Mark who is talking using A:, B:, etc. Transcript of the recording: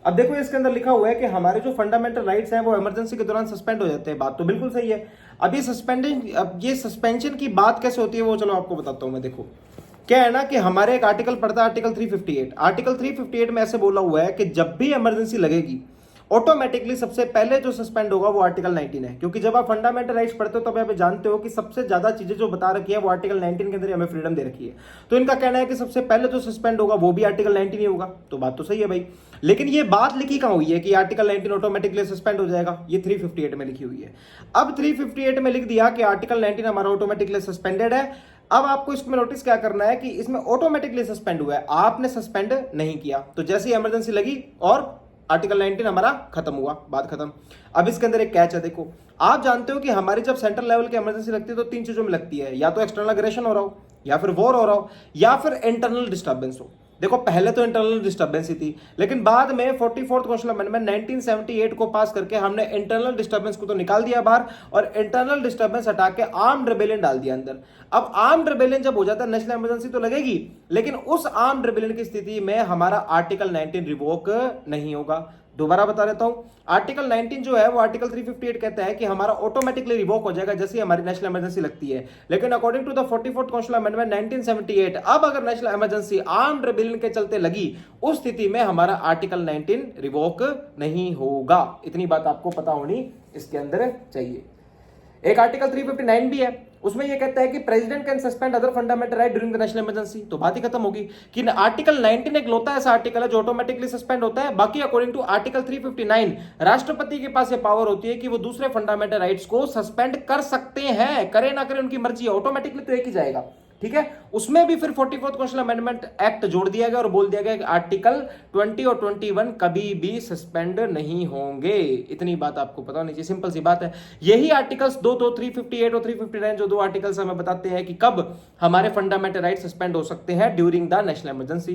A: अब देखो इसके अंदर लिखा हुआ है कि हमारे जो फंडामेंटल राइट्स हैं वो इमरजेंसी के दौरान सस्पेंड हो जाते हैं। बात तो बिल्कुल सही है। अब ये सस्पेंशन की बात कैसे होती है वो चलो आपको बताता हूं मैं। देखो क्या है ना कि हमारे एक आर्टिकल पढ़ता है, आर्टिकल 358। आर्टिकल 358 में ऐसे बोला हुआ है कि जब भी इमरजेंसी लगेगी ऑटोमेटिकली सबसे पहले जो सस्पेंड होगा वो आर्टिकल 19 है। क्योंकि जब आप फंडामेंटल राइट्स पढ़ते हो तब आप जानते हो कि सबसे ज्यादा चीजें जो बता रखी है वो आर्टिकल 19 के अंदर हमें फ्रीडम दे रखी है। तो इनका कहना है कि सबसे पहले जो सस्पेंड होगा वो भी आर्टिकल 19 ही होगा। तो बात तो सही है भाई, लेकिन ये बात लिखी कहां हुई है कि आर्टिकल 19 ऑटोमेटिकली सस्पेंड हो जाएगा? ये 358 में लिखी हुई है। अब 358 में लिख दिया कि आर्टिकल 19 हमारा ऑटोमेटिकली सस्पेंडेड है। अब आपको इसमें नोटिस क्या करना है कि इसमें ऑटोमेटिकली सस्पेंड हुआ है, आपने सस्पेंड नहीं किया। तो जैसे ही इमरजेंसी लगी और आर्टिकल 19 हमारा खत्म हुआ, बात खत्म। अब इसके अंदर एक कैच है। देखो आप जानते हो कि हमारी जब सेंट्रल लेवल की इमरजेंसी लगती है तो तीन चीजों में लगती है, या तो एक्सटर्नल अग्रेशन हो रहा हो, या फिर वॉर हो रहा हो, या फिर इंटरनल डिस्टर्बेंस हो। देखो पहले तो इंटरनल डिस्टर्बेंस ही थी, लेकिन बाद में 44th कॉन्स्टिट्यूशन अमेंडमेंट 1978 को पास करके हमने इंटरनल डिस्टर्बेंस को तो निकाल दिया बाहर और इंटरनल डिस्टर्बेंस हटा के आर्म्ड रेबेलियन डाल दिया अंदर। अब आर्म्ड रेबेलियन जब हो जाता है नेशनल इमरजेंसी तो लगेगी, लेकिन उस आर्म्ड रेबेलियन की स्थिति में हमारा आर्टिकल 19 रिवोक नहीं होगा। दोबारा बता देता हूं, आर्टिकल 19 जो है वो आर्टिकल 358 कहता है कि हमारा ऑटोमेटिकली रिवोक हो जाएगा जैसे हमारी नेशनल इमरजेंसी लगती है। लेकिन according to the 44th constitutional amendment 1978 अब अगर नेशनल इमरजेंसी आर्म्ड रेबेलियन के चलते लगी उस स्थिति में हमारा आर्टिकल 19 रिवोक नहीं होगा। इतनी बात आपको पता होनी इसके अंदर चाहिए। एक आर्टिकल 359 भी है, उसमें यह कहता है कि president can suspend other fundamental right during the national emergency. तो बात ही खत्म होगी कि आर्टिकल 19 एक लौता ऐसा आर्टिकल है जो ऑटोमेटिकली सस्पेंड होता है। बाकी अकॉर्डिंग टू आर्टिकल 359 राष्ट्रपति के पास ये पावर होती है कि वो दूसरे फंडामेंटल राइट्स को सस्पेंड कर सकते हैं, करे ना करे उनकी मर्जी है, ऑटोमेटिकली तो एक ही जाएगा। ठीक है, उसमें भी फिर 44th कॉन्स्टिट्यूशनल अमेंडमेंट एक्ट जोड़ दिया गया और बोल दिया गया कि आर्टिकल 20 और 21 कभी भी सस्पेंड नहीं होंगे। इतनी बात आपको पता होनी चाहिए, सिंपल सी बात है। यही आर्टिकल्स 358 और 359 जो दो आर्टिकल्स हमें बताते हैं कि कब हमारे फंडामेंटल राइट सस्पेंड हो सकते हैं ड्यूरिंग द नेशनल इमरजेंसी।